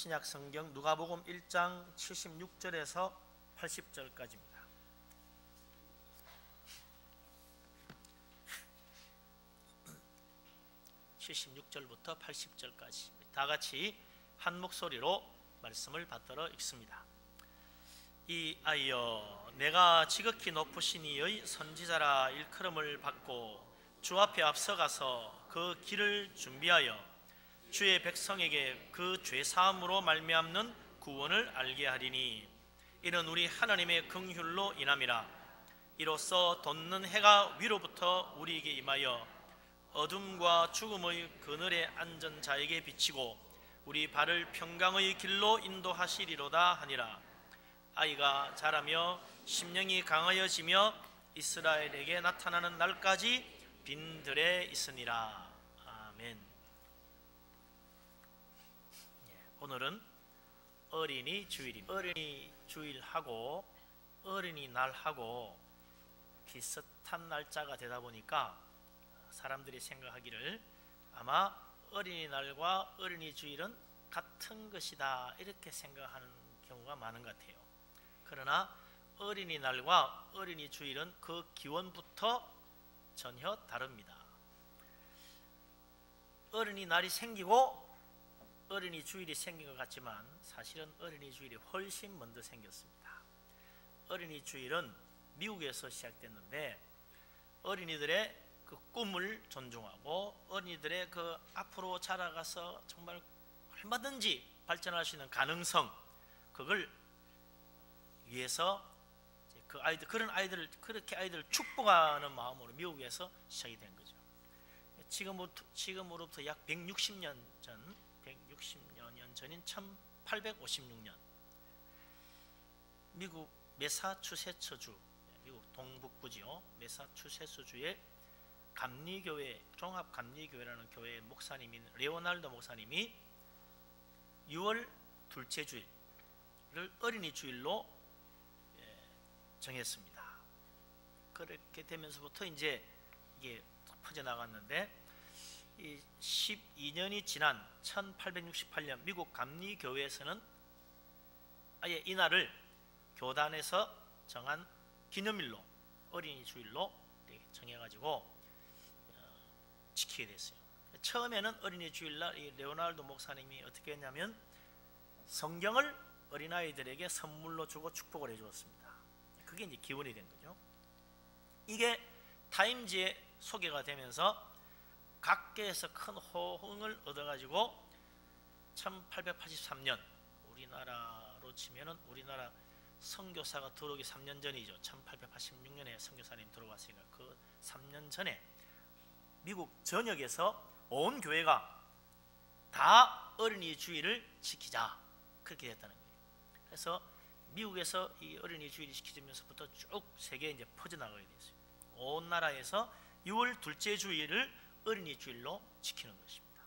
신약 성경 누가복음 1장 76절에서 80절까지입니다. (76절부터) (80절까지) 다 같이 한 목소리로 말씀을 받들어 읽습니다. 이 아이여, 내가 지극히 높으신 이의 선지자라 일컬음을 받고 주 앞에 앞서가서 그 길을 준비하여 주의 백성에게 그 죄사함으로 말미암는 구원을 알게 하리니 이는 우리 하나님의 긍휼로 인함이라. 이로써 돋는 해가 위로부터 우리에게 임하여 어둠과 죽음의 그늘에 앉은 자에게 비치고 우리 발을 평강의 길로 인도하시리로다 하니라. 아이가 자라며 심령이 강하여지며 이스라엘에게 나타나는 날까지 빈들에 있으니라. 아멘. 오늘은 어린이 주일입니다. 어린이 주일하고 어린이날하고 비슷한 날짜가 되다 보니까 사람들이 생각하기를 아마 어린이날과 어린이 주일은 같은 것이다 이렇게 생각하는 경우가 많은 것 같아요. 그러나 어린이날과 어린이 주일은 그 기원부터 전혀 다릅니다. 어린이날이 생기고 어린이 주일이 생긴 것 같지만 사실은 어린이 주일이 훨씬 먼저 생겼습니다. 어린이 주일은 미국에서 시작됐는데 어린이들의 그 꿈을 존중하고 어린이들의 그 앞으로 자라가서 정말 얼마든지 발전할 수 있는 가능성, 그걸 위해서 그 아이들, 그런 아이들을, 그렇게 아이들을 축복하는 마음으로 미국에서 시작이 된 거죠. 지금으로부터 약 160년 전, 160여 년 전인 1856년 미국 매사추세츠주, 미국 동북부지요, 매사추세츠주의 감리교회, 종합감리교회라는 교회의 목사님인 레오날도 목사님이 6월 둘째 주일을 어린이 주일로 정했습니다. 그렇게 되면서부터 이제 이게 퍼져나갔는데 이 12년이 지난 1868년 미국 감리교회에서는 아예 이날을 교단에서 정한 기념일로 어린이 주일로 정해가지고 지키게 됐어요. 처음에는 어린이 주일날 이 레오날도 목사님이 어떻게 했냐면 성경을 어린아이들에게 선물로 주고 축복을 해주었습니다. 그게 이제 기원이 된 거죠. 이게 타임지에 소개가 되면서 각계에서 큰 호응을 얻어가지고 1883년, 우리나라로 치면은 우리나라 선교사가 들어오기 3년 전이죠. 1886년에 선교사님 들어왔으니까 그 3년 전에 미국 전역에서 온 교회가 다 어린이 주일을 지키자, 그렇게 됐다는 거예요. 그래서 미국에서 이 어린이 주일이 지키면서부터 쭉 세계에 이제 퍼져나가게 됐어요. 온 나라에서 6월 둘째 주일을 어린이 주일로 지키는 것입니다.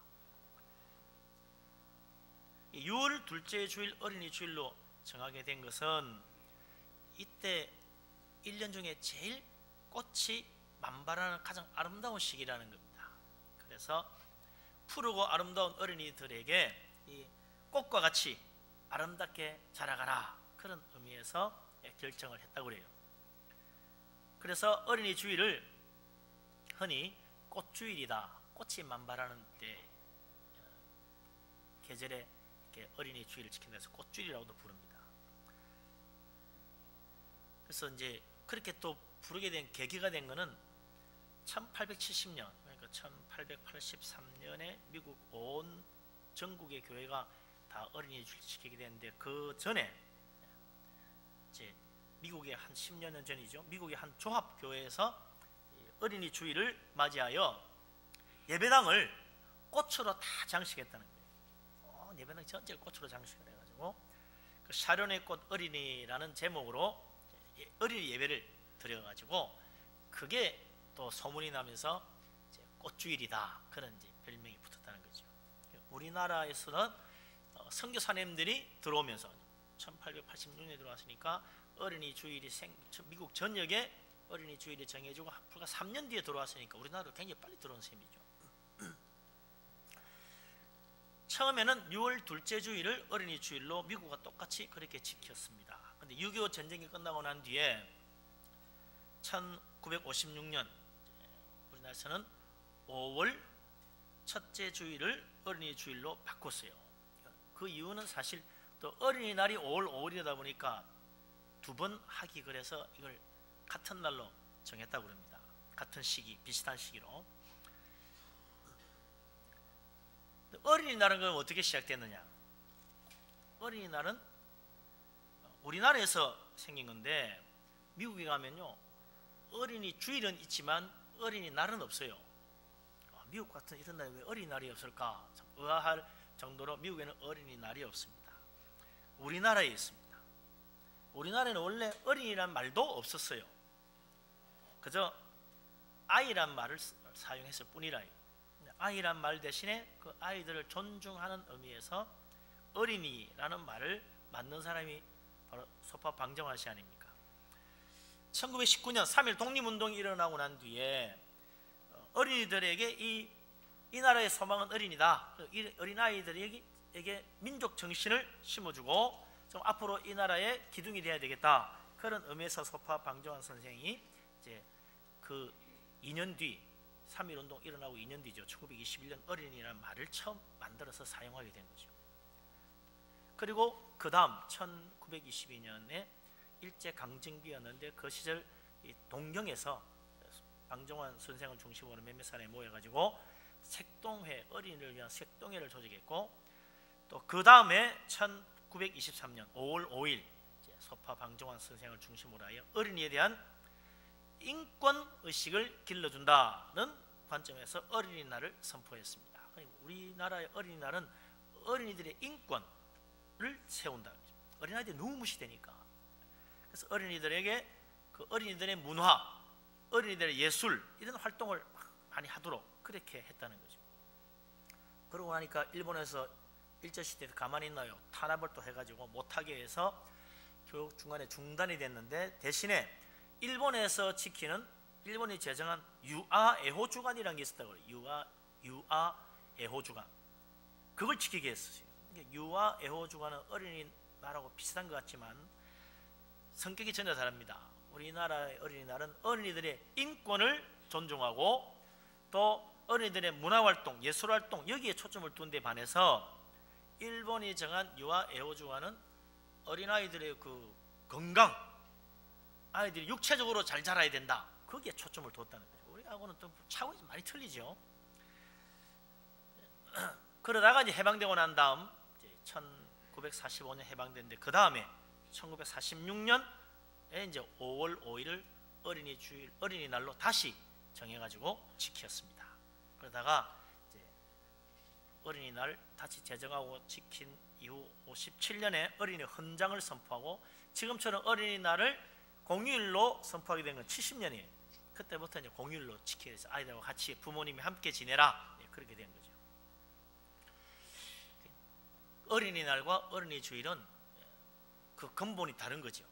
6월 둘째 주일 어린이 주일로 정하게 된 것은 이때 1년 중에 제일 꽃이 만발하는 가장 아름다운 시기라는 겁니다. 그래서 푸르고 아름다운 어린이들에게 이 꽃과 같이 아름답게 자라가라, 그런 의미에서 결정을 했다고 그래요. 그래서 어린이 주일을 흔히 꽃주일이다, 꽃이 만발하는 때 계절에 이렇게 어린이 주일을 지킨다 해서 꽃주일이라고도 부릅니다. 그래서 이제 그렇게 또 부르게 된 계기가 된 거는 1870년, 그러니까 1883년에 미국 온 전국의 교회가 다 어린이 주일 지키게 됐는데, 그 전에 이제 미국의 한 10여 년 전이죠. 미국의 한 조합교회에서 어린이 주일을 맞이하여 예배당을 꽃으로 다 장식했다는 거예요. 예배당 전체를 꽃으로 장식을 해가지고 그 샤론의 꽃 어린이라는 제목으로 어린이 예배를 드려가지고 그게 또 소문이 나면서 이제 꽃주일이다, 그런 이제 별명이 붙었다는 거죠. 우리나라에서는 선교사님들이 들어오면서 1886년에 들어왔으니까 어린이 주일이 미국 전역에 어린이 주일이 정해지고 불과 3년 뒤에 들어왔으니까 우리나라로 굉장히 빨리 들어온 셈이죠. 처음에는 6월 둘째 주일을 어린이 주일로 미국과 똑같이 그렇게 지켰습니다. 근데 6.25 전쟁이 끝나고 난 뒤에 1956년 우리나라에서는 5월 첫째 주일을 어린이 주일로 바꿨어요. 그 이유는 사실 또 어린이날이 5월 5일이다 보니까 두 번 하기 그래서 이걸 같은 날로 정했다고 합니다. 같은 시기, 비슷한 시기로. 어린이날은 그럼 어떻게 시작됐느냐? 어린이날은 우리나라에서 생긴 건데 미국에 가면요 어린이 주일은 있지만 어린이날은 없어요. 미국 같은 이런 날에 왜 어린이날이 없을까? 참 의아할 정도로 미국에는 어린이날이 없습니다. 우리나라에 있습니다. 우리나라에는 원래 어린이란 말도 없었어요. 그저 아이란 말을 사용했을 뿐이라요. 아이란 말 대신에 그 아이들을 존중하는 의미에서 어린이라는 말을 만든 사람이 바로 소파 방정환 씨 아닙니까? 1919년 3.1 독립운동이 일어나고 난 뒤에 어린이들에게 이 나라의 소망은 어린이다. 어린아이들에게 민족 정신을 심어주고 좀 앞으로 이 나라의 기둥이 되어야 되겠다. 그런 의미에서 소파 방정환 선생이 이제 그 2년 뒤 3.1 운동 일어나고 2년 뒤죠. 1921년 어린이라는 말을 처음 만들어서 사용하게 된 거죠. 그리고 그 다음 1922년에 일제강점기였는데 그 시절 동경에서 방정환 선생을 중심으로 몇몇 사람이 모여가지고 색동회, 어린이를 위한 색동회를 조직했고 또 그 다음에 1923년 5월 5일 소파 방정환 선생을 중심으로 하여 어린이에 대한 인권의식을 길러준다는 관점에서 어린이날을 선포했습니다. 우리나라의 어린이날은 어린이들의 인권을 세운다. 어린아이들이 너무 무시되니까. 그래서 어린이들에게 그 어린이들의 문화, 어린이들의 예술 이런 활동을 많이 하도록 그렇게 했다는 거죠. 그러고 나니까 일본에서 일제시대에 가만히 있나요? 탄압을 또 해가지고 못하게 해서 교육 중간에 중단이 됐는데 대신에 일본에서 지키는 일본이 제정한 유아애호 주간이라는 게 있었다고 해요. 유아애호 주간. 그걸 지키게 했어요. 유아애호 주간은 어린이날하고 비슷한 것 같지만 성격이 전혀 다릅니다. 우리나라의 어린이날은 어린이들의 인권을 존중하고 또 어린이들의 문화활동, 예술활동 여기에 초점을 둔 데 반해서 일본이 정한 유아애호 주간은 어린아이들의 그 건강, 아이들이 육체적으로 잘 자라야 된다. 거기에 초점을 뒀다는 거죠. 우리하고는 또 차원이 많이 틀리죠. 그러다가 이제 해방되고 난 다음 1945년 해방됐는데 그 다음에 1946년에 이제 5월 5일을 어린이 주일, 어린이날로 다시 정해가지고 지켰습니다. 그러다가 이제 어린이날 다시 제정하고 지킨 이후 57년에 어린이 헌장을 선포하고 지금처럼 어린이날을 공휴일로 선포하게 된 건 70년이에요. 그때부터 이제 공휴일로 지키게 돼서 아이들과 같이 부모님이 함께 지내라 그렇게 된 거죠. 어린이날과 어린이 주일은 그 근본이 다른 거죠.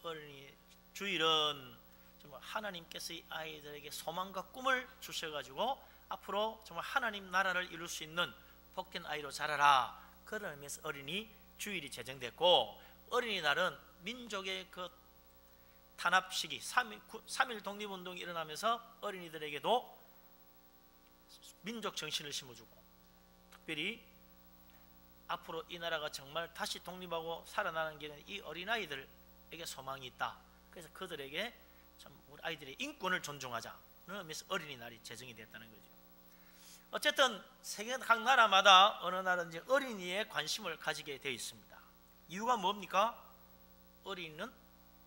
어린이 주일은 정말 하나님께서 이 아이들에게 소망과 꿈을 주셔가지고 앞으로 정말 하나님 나라를 이룰 수 있는 복된 아이로 자라라 그런 의미에서 어린이 주일이 제정됐고 어린이날은 민족의 그 탄압 시기 3.1 독립운동이 일어나면서 어린이들에게도 민족 정신을 심어주고 특별히 앞으로 이 나라가 정말 다시 독립하고 살아나는 길은 이 어린아이들에게 소망이 있다. 그래서 그들에게 참 우리 아이들의 인권을 존중하자는 의미에서 어린이날이 제정이 됐다는 거죠. 어쨌든 세계 각 나라마다 어느 나라든지 어린이에 관심을 가지게 되어 있습니다. 이유가 뭡니까? 어린이는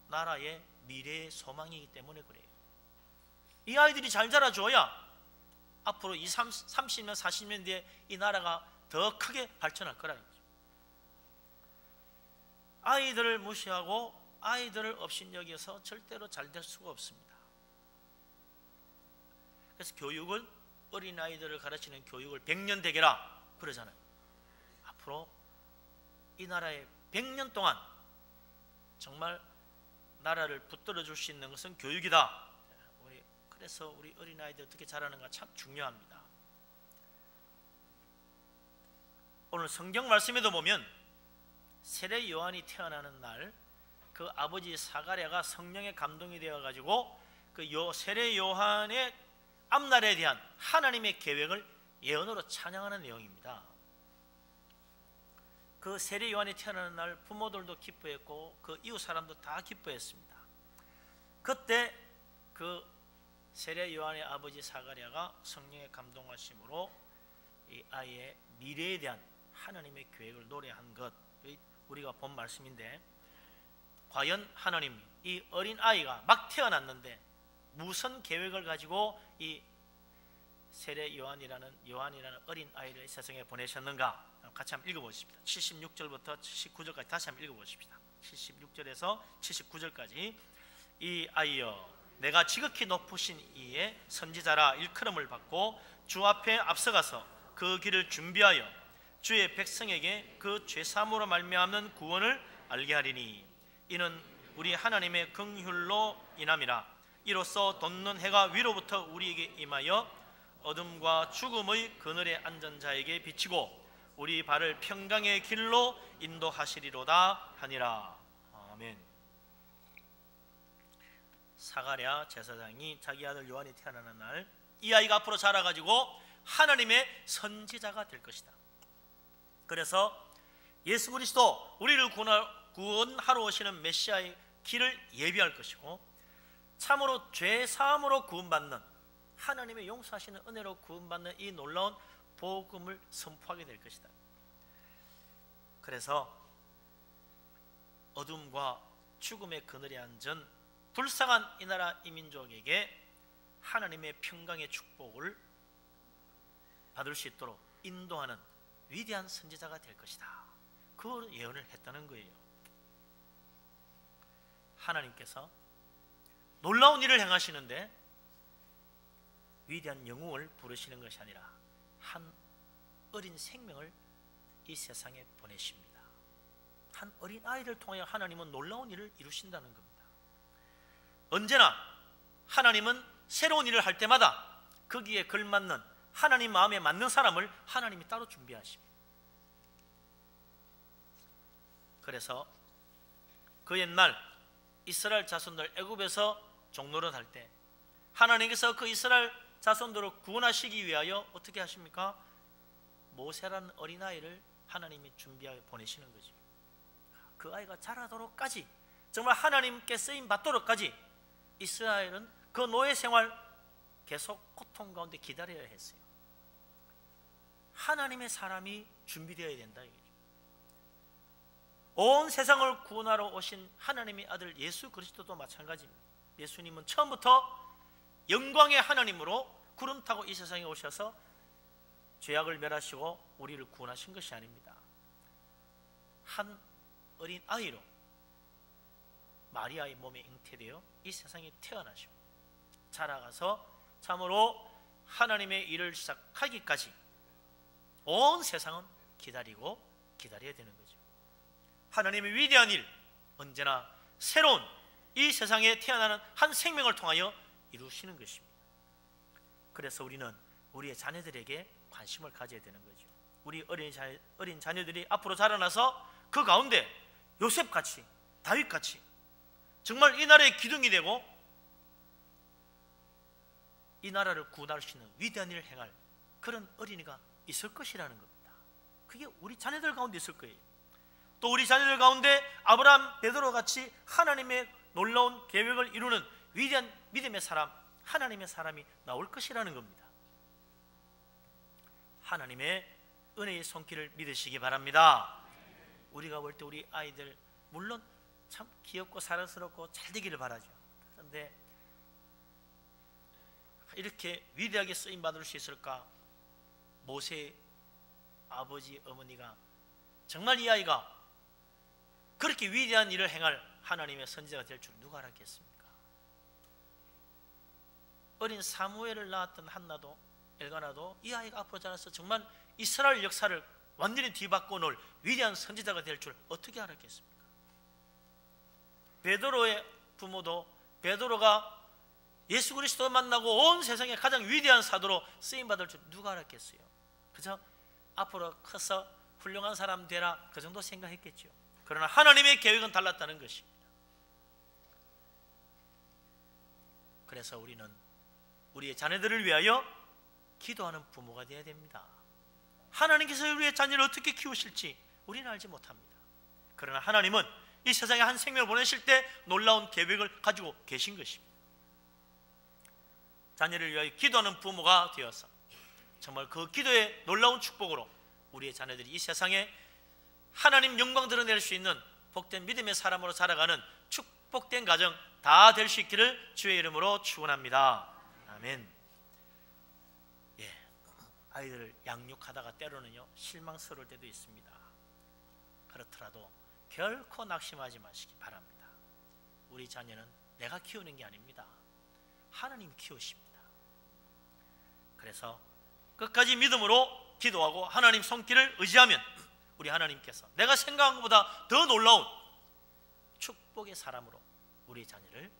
나라의 미래의 소망이기 때문에 그래요. 이 아이들이 잘 자라줘야 앞으로 30년, 40년 뒤에 이 나라가 더 크게 발전할 거라는 거죠. 아이들을 무시하고 아이들을 업신여겨서 절대로 잘 될 수가 없습니다. 그래서 교육을 어린아이들을 가르치는 교육을 100년 되게라 그러잖아요. 앞으로 이 나라의 100년 동안 정말 나라를 붙들어 줄 수 있는 것은 교육이다. 그래서 우리 어린아이들 어떻게 자라는가 참 중요합니다. 오늘 성경 말씀에도 보면 세례 요한이 태어나는 날 그 아버지 사가랴가 성령의 감동이 되어 가지고 그 세례 요한의 앞날에 대한 하나님의 계획을 예언으로 찬양하는 내용입니다. 그 세례 요한이 태어나는 날 부모들도 기뻐했고 그 이웃 사람도 다 기뻐했습니다. 그때 그 세례 요한의 아버지 사가랴가 성령의 감동하심으로 이 아이의 미래에 대한 하나님의 계획을 노래한 것, 우리가 본 말씀인데, 과연 하나님이 이 어린 아이가 막 태어났는데 무슨 계획을 가지고 이 세례 요한이라는 어린 아이를 세상에 보내셨는가? 같이 한번 읽어보십시다. 76절부터 79절까지 다시 한번 읽어보십시다. 76절에서 79절까지. 이 아이여, 내가 지극히 높으신 이의 선지자라 일컬음을 받고 주 앞에 앞서가서 그 길을 준비하여 주의 백성에게 그 죄사함으로 말미암는 구원을 알게 하리니 이는 우리 하나님의 긍휼로 인함이라. 이로써 돋는 해가 위로부터 우리에게 임하여 어둠과 죽음의 그늘에 앉은 자에게 비치고 우리 발을 평강의 길로 인도하시리로다 하니라. 아멘. 사가랴 제사장이 자기 아들 요한이 태어나는 날 이 아이가 앞으로 자라가지고 하나님의 선지자가 될 것이다. 그래서 예수 그리스도 우리를 구원하러 오시는 메시아의 길을 예비할 것이고, 참으로 죄 사함으로 구원받는, 하나님의 용서하시는 은혜로 구원받는 이 놀라운 복음을 선포하게 될 것이다. 그래서 어둠과 죽음의 그늘에 앉은 불쌍한 이 나라 이 민족에게 하나님의 평강의 축복을 받을 수 있도록 인도하는 위대한 선지자가 될 것이다. 그 예언을 했다는 거예요. 하나님께서 놀라운 일을 행하시는데 위대한 영웅을 부르시는 것이 아니라 한 어린 생명을 이 세상에 보내십니다. 한 어린 아이를 통하여 하나님은 놀라운 일을 이루신다는 겁니다. 언제나 하나님은 새로운 일을 할 때마다 거기에 걸맞는 하나님 마음에 맞는 사람을 하나님이 따로 준비하십니다. 그래서 그 옛날 이스라엘 자손들 애굽에서 종노릇 할 때 하나님께서 그 이스라엘 자손들을 구원하시기 위하여 어떻게 하십니까? 모세라는 어린아이를 하나님이 준비하여 보내시는 거죠. 그 아이가 자라도록까지, 정말 하나님께 쓰임 받도록까지 이스라엘은 그 노예 생활 계속 고통 가운데 기다려야 했어요. 하나님의 사람이 준비되어야 된다 이거죠. 온 세상을 구원하러 오신 하나님의 아들 예수 그리스도도 마찬가지입니다. 예수님은 처음부터 영광의 하나님으로 구름 타고 이 세상에 오셔서 죄악을 멸하시고 우리를 구원하신 것이 아닙니다. 한 어린 아이로 마리아의 몸에 잉태되어 이 세상에 태어나시고 자라가서 참으로 하나님의 일을 시작하기까지 온 세상은 기다려야 되는 거죠. 하나님의 위대한 일, 언제나 새로운 이 세상에 태어나는 한 생명을 통하여 이루시는 것입니다. 그래서 우리는 우리의 자녀들에게 관심을 가져야 되는 거죠. 우리 어린 자녀들이 앞으로 자라나서 그 가운데 요셉같이, 다윗같이 정말 이 나라의 기둥이 되고 이 나라를 구원할 수 있는 위대한 일을 행할 그런 어린이가 있을 것이라는 겁니다. 그게 우리 자녀들 가운데 있을 거예요. 또 우리 자녀들 가운데 아브라함, 베드로 같이 하나님의 놀라운 계획을 이루는 위대한 믿음의 사람, 하나님의 사람이 나올 것이라는 겁니다. 하나님의 은혜의 손길을 믿으시기 바랍니다. 우리가 볼 때 우리 아이들 물론 참 귀엽고 사랑스럽고 잘 되기를 바라죠. 그런데 이렇게 위대하게 쓰임 받을 수 있을까? 모세의 아버지 어머니가 정말 이 아이가 그렇게 위대한 일을 행할 하나님의 선지자가 될 줄 누가 알았겠습니까? 어린 사무엘을 낳았던 한나도 엘가나도 이 아이가 앞으로 자라서 정말 이스라엘 역사를 완전히 뒤바꿔 놓을 위대한 선지자가 될 줄 어떻게 알았겠습니까? 베드로의 부모도 베드로가 예수 그리스도 만나고 온 세상에 가장 위대한 사도로 쓰임받을 줄 누가 알았겠어요? 그저 앞으로 커서 훌륭한 사람 되라, 그 정도 생각했겠죠. 그러나 하나님의 계획은 달랐다는 것입니다. 그래서 우리는 우리의 자녀들을 위하여 기도하는 부모가 되어야 됩니다. 하나님께서 우리의 자녀를 어떻게 키우실지 우리는 알지 못합니다. 그러나 하나님은 이 세상에 한 생명을 보내실 때 놀라운 계획을 가지고 계신 것입니다. 자녀를 위하여 기도하는 부모가 되어서 정말 그 기도의 놀라운 축복으로 우리의 자녀들이 이 세상에 하나님 영광 드러낼 수 있는 복된 믿음의 사람으로 자라가는 축복된 가정 다 될 수 있기를 주의 이름으로 축원합니다. 아멘. 예, 아이들을 양육하다가 때로는요 실망스러울 때도 있습니다. 그렇더라도 결코 낙심하지 마시기 바랍니다. 우리 자녀는 내가 키우는 게 아닙니다. 하나님이 키우십니다. 그래서 끝까지 믿음으로 기도하고 하나님 손길을 의지하면 우리 하나님께서 내가 생각한 것보다 더 놀라운 축복의 사람으로 우리 자녀를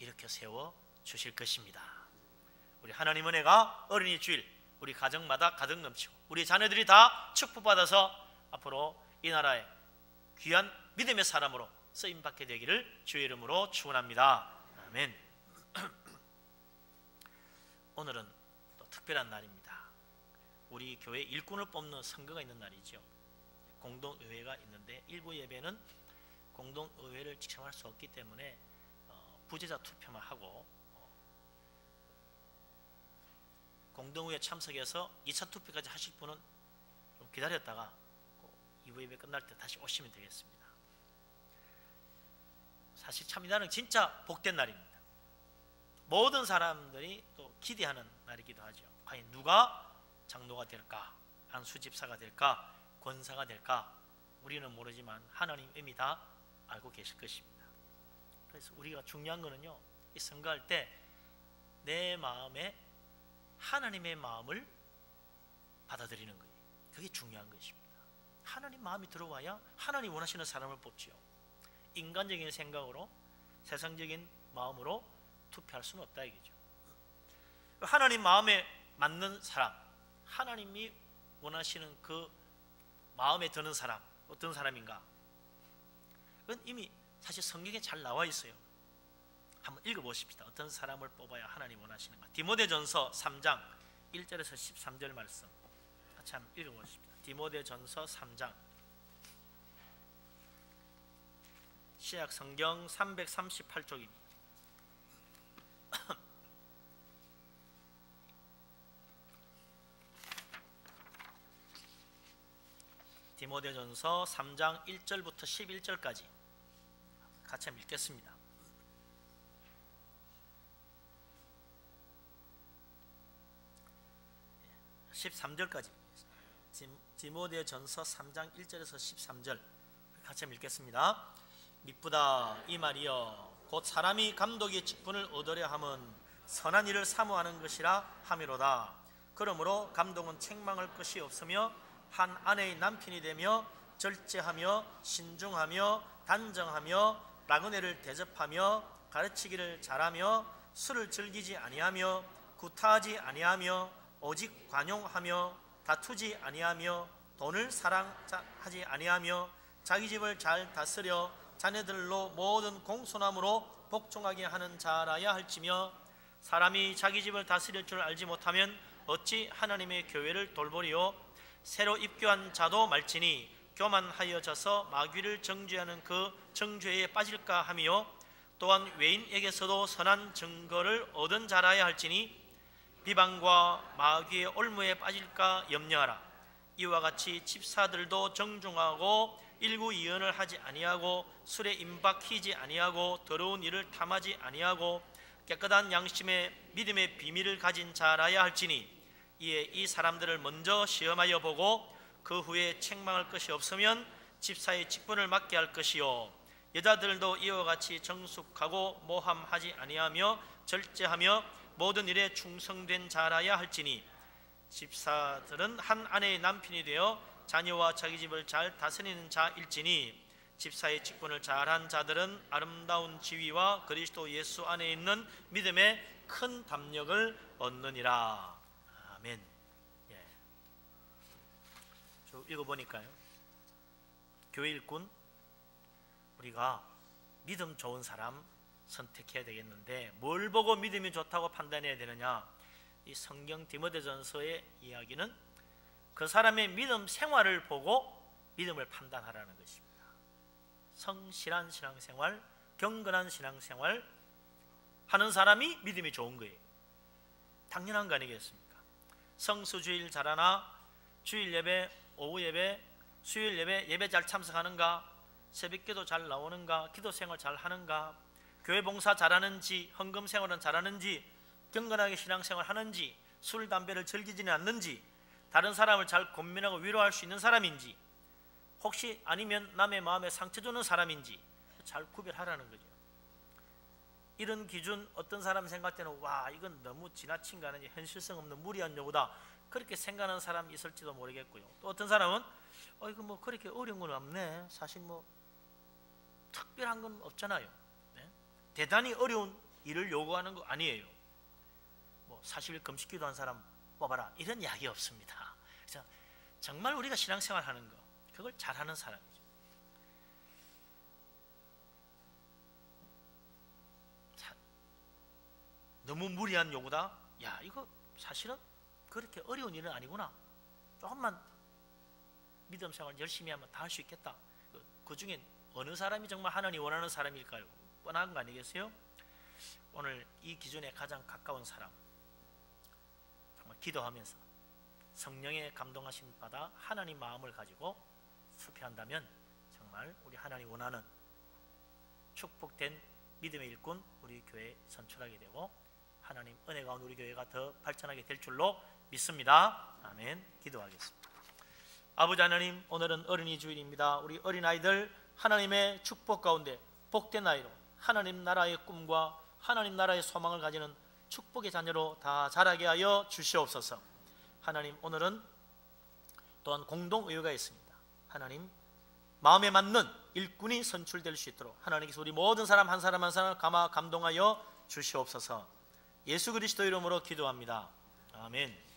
일으켜 세워 주실 것입니다. 우리 하나님 은혜가 어린이 주일 우리 가정마다 가득 넘치고 우리 자녀들이 다 축복받아서 앞으로 이 나라의 귀한 믿음의 사람으로 쓰임받게 되기를 주의 이름으로 축원합니다. 아멘. 오늘은 또 특별한 날입니다. 우리 교회 일꾼을 뽑는 선거가 있는 날이죠. 공동의회가 있는데 일부 예배는 공동의회를 직접 할 수 없기 때문에 부재자 투표만 하고 공동의회 참석해서 2차 투표까지 하실 분은 좀 기다렸다가 2부 예배 끝날 때 다시 오시면 되겠습니다. 사실 참 이날은 진짜 복된 날입니다. 모든 사람들이 또 기대하는 날이기도 하죠. 과연 누가 장로가 될까, 안수집사가 될까, 권사가 될까, 우리는 모르지만 하나님 이미 다 알고 계실 것입니다. 그래서 우리가 중요한 거는요, 이 선거할 때 내 마음에 하나님의 마음을 받아들이는 거예요. 그게 중요한 것입니다. 하나님 마음이 들어와야 하나님 원하시는 사람을 뽑지요. 인간적인 생각으로, 세상적인 마음으로 투표할 수는 없다 이거죠. 하나님 마음에 맞는 사람, 하나님이 원하시는 그 마음에 드는 사람, 어떤 사람인가? 그건 이미 사실 성경에 잘 나와 있어요. 한번 읽어보십시다. 어떤 사람을 뽑아야 하나님 원하시는가? 디모데전서 3장 1절에서 13절 말씀 같이 한번 읽어보십시다. 디모데전서 3장, 시약 성경 338쪽입니다. 디모데전서 3장 1절부터 11절까지 같이 한번 읽겠습니다. 13절까지 디모데전서 3장 1절에서 13절 같이 한번 읽겠습니다. 미쁘다 이 말이여 곧 사람이 감독의 직분을 얻으려 함은 선한 일을 사모하는 것이라 함이로다. 그러므로 감독은 책망할 것이 없으며 한 아내의 남편이 되며 절제하며 신중하며 단정하며 나그네를 대접하며 가르치기를 잘하며 술을 즐기지 아니하며 구타하지 아니하며 오직 관용하며 다투지 아니하며 돈을 사랑하지 아니하며 자기 집을 잘 다스려 자녀들로 모든 공손함으로 복종하게 하는 자라야 할지며 사람이 자기 집을 다스릴 줄 알지 못하면 어찌 하나님의 교회를 돌보리요. 새로 입교한 자도 말지니 교만하여져서 마귀를 정죄하는 그 정죄에 빠질까 하며 또한 외인에게서도 선한 증거를 얻은 자라야 할지니 비방과 마귀의 올무에 빠질까 염려하라. 이와 같이 집사들도 정중하고 일구이연을 하지 아니하고 술에 임박히지 아니하고 더러운 일을 탐하지 아니하고 깨끗한 양심의 믿음의 비밀을 가진 자라야 할지니 이에 이 사람들을 먼저 시험하여 보고 그 후에 책망할 것이 없으면 집사의 직분을 맡게 할 것이요. 여자들도 이와 같이 정숙하고 모함하지 아니하며 절제하며 모든 일에 충성된 자라야 할지니 집사들은 한 아내의 남편이 되어 자녀와 자기 집을 잘 다스리는 자일지니 집사의 직분을 잘한 자들은 아름다운 지위와 그리스도 예수 안에 있는 믿음의 큰 담력을 얻느니라. 아멘. 예. 쭉 읽어보니까요, 교회 일꾼, 우리가 믿음 좋은 사람 선택해야 되겠는데 뭘 보고 믿음이 좋다고 판단해야 되느냐? 이 성경 디모데전서의 이야기는 그 사람의 믿음 생활을 보고 믿음을 판단하라는 것입니다. 성실한 신앙생활, 경건한 신앙생활 하는 사람이 믿음이 좋은 거예요. 당연한 거 아니겠습니까? 성수주일 잘하나, 주일 예배, 오후 예배, 수요일 예배 잘 참석하는가, 새벽기도 잘 나오는가, 기도생활 잘 하는가, 교회 봉사 잘하는지, 헌금 생활은 잘하는지, 경건하게 신앙생활 하는지, 술, 담배를 즐기지는 않는지, 다른 사람을 잘 권면하고 위로할 수 있는 사람인지, 혹시 아니면 남의 마음에 상처 주는 사람인지 잘 구별하라는 거죠. 이런 기준, 어떤 사람 생각할 때는 와, 이건 너무 지나친 거 아니지, 현실성 없는 무리한 요구다, 그렇게 생각하는 사람이 있을지도 모르겠고요. 또 어떤 사람은 이거 뭐 그렇게 어려운 건 없네, 사실 뭐 특별한 건 없잖아요. 네? 대단히 어려운 일을 요구하는 거 아니에요. 뭐 40일 금식기도 한 사람 뽑아라, 이런 이야기 없습니다. 그래서 정말 우리가 신앙생활 하는 거, 그걸 잘하는 사람이죠. 너무 무리한 요구다, 야, 이거 사실은 그렇게 어려운 일은 아니구나, 조금만 믿음 생활 열심히 하면 다 할 수 있겠다. 그 중엔 어느 사람이 정말 하나님 원하는 사람일까요? 뻔한 거 아니겠어요? 오늘 이 기준에 가장 가까운 사람, 정말 기도하면서 성령의 감동하심 받아 하나님 마음을 가지고 수표한다면 정말 우리 하나님 원하는 축복된 믿음의 일꾼 우리 교회에 선출하게 되고 하나님 은혜 가운데 우리 교회가 더 발전하게 될 줄로 믿습니다. 아멘. 기도하겠습니다. 아버지 하나님, 오늘은 어린이 주일입니다. 우리 어린아이들 하나님의 축복 가운데 복된 아이로 하나님 나라의 꿈과 하나님 나라의 소망을 가지는 축복의 자녀로 다 자라게 하여 주시옵소서. 하나님, 오늘은 또한 공동의회가 있습니다. 하나님, 마음에 맞는 일꾼이 선출될 수 있도록 하나님께서 우리 모든 사람 한 사람 한 사람을 감동하여 주시옵소서. 예수 그리스도 이름으로 기도합니다. 아멘.